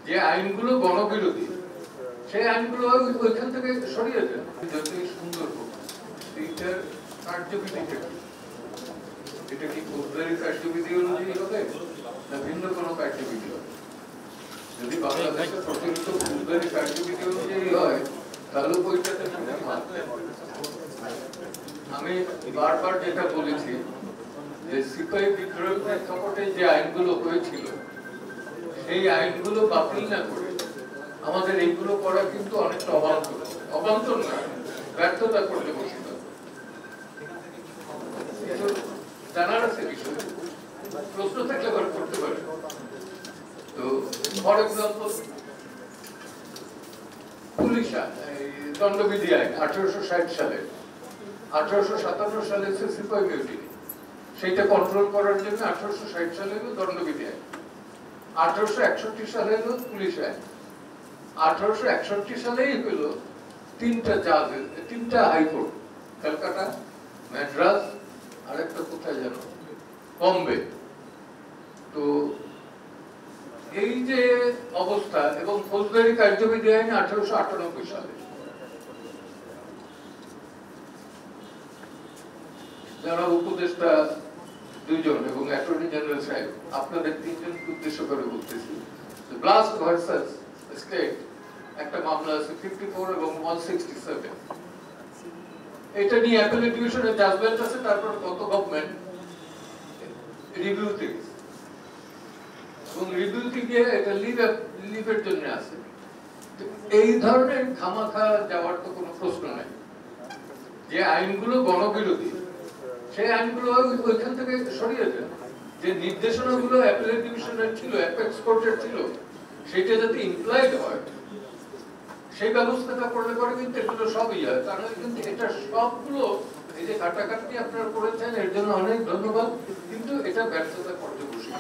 যে আইনগুলো গণবিরোধী সেই আইনগুলো ওইখান থেকে সরিয়ে দেন। যতই সুন্দর হোক এইটার কার্যবিধিটা কি? এটা কি ফৌজদারি কার্যবিধি অনুযায়ী হবে না ভিন্ন কোনো কার্যবিধি হবে? যদি বাংলাদেশের প্রচলিত ফৌজদারি কার্যবিধি অনুযায়ী হয় তাহলে ওইটাতে আমি বারবার যেটা বলেছি যে সিপাহী বিদ্রোহের প্রেক্ষাপটে যে আইনগুলো হয়েছিল সেই আইনগুলো বাতিল না করে আমাদের এইগুলো করা কিন্তু অনেকটা অবান্তর না, ব্যর্থতা করলে বসিত জানার আছে বিষয়, প্রশ্ন থাকলে আবার করতে পারে। তো ফর এক্সাম্পল পুলিশ দণ্ডবিধি আইন 1860 সালে, 1857 সালে সিপাহী মিউটিনি, সেইটা কন্ট্রোল করার জন্য 1860 সালে হলো দণ্ডবিধি আইন, 1861 সালে হলো পুলিশ আইন, 1861 সালেই হলো তিনটা হাইকোর্ট, কলকাতা, মাদ্রাজ, আরেকটা কোথায় যেন বম্বে। তো এই যে অবস্থা, এবং ফৌজদারি কার্যবিধি আইন 1898 সালে। যারা উপদেষ্টা দুইজন এবং অ্যাটর্নি জেনারেল সাহেব, আপনাদের তিনজনকে উদ্দেশ্য করে বলতেছি, ব্লাস্ট ভার্সাস স্টেট একটা মামলা আছে 54 এবং 167, এটা নিয়ে অ্যাপেলেট ডিভিশনের জাজমেন্ট আছে। তারপর গত গভর্নমেন্ট রিভিউ থেকে, এবং রিভিউ থেকে এটা লিভের জন্য আছে। এই ধরনের খামাখা যাওয়ার তো কোনো প্রশ্ন নাই। যে আইনগুলো গণবিরোধী সেই আইনগুলো ওইখান থেকে সরিয়ে দেন। যে নির্দেশনাগুলো অ্যাপেলেট ডিভিশনের ছিল, অ্যাপেক্স কোর্টের ছিল, সেটা যাতে ইমপ্লয়েড হয় সেই ব্যবস্থাটা করলে পরে কিন্তু এগুলো সবই হয়। কারণ কিন্তু এটা সবগুলো এই যে কাটাকাটি আপনারা করেছেন এর জন্য অনেক ধন্যবাদ, কিন্তু এটা ব্যর্থতা পর্যবসিত।